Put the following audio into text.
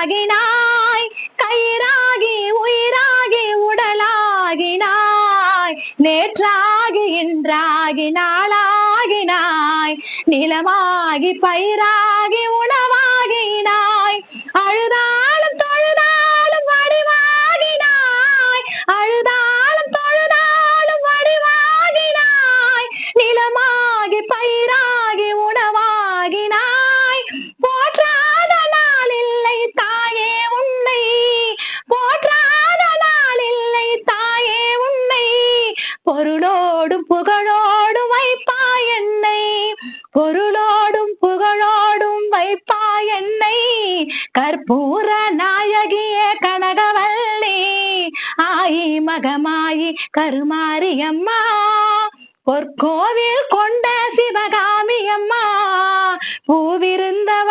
கனவாகினாய், கயிறாகி உயிராகி உடலாகினாய், நேற்றாகி இன்றாகி நாளாகினாய், நிலமாகி பயிராகி உணவாகினாய், அழுதாலும் தொழுதாலும் வடிவாகினாய், அழுதாலும் தொழுதாலும் வடிவாகினாய், நிலமாகி பயிராகி உணவாகினாய். போற்றாத நாள் இல்லை தாயே உன்னை, போற்றாத நாள் இல்லை தாயே உன்னை, பொருளோடும் புகழோடும் வைப்பாய் என்னை, பொருளோடும் புகழோடும் வைப்பாய் என்னை. கற்பூர நாயகியே கனகவல்லி, ஆயி மகமாயி கருமாரியம்மா, பொற்கோவில் கொண்ட சிவகாமி அம்மா, பூவிருந்தவள்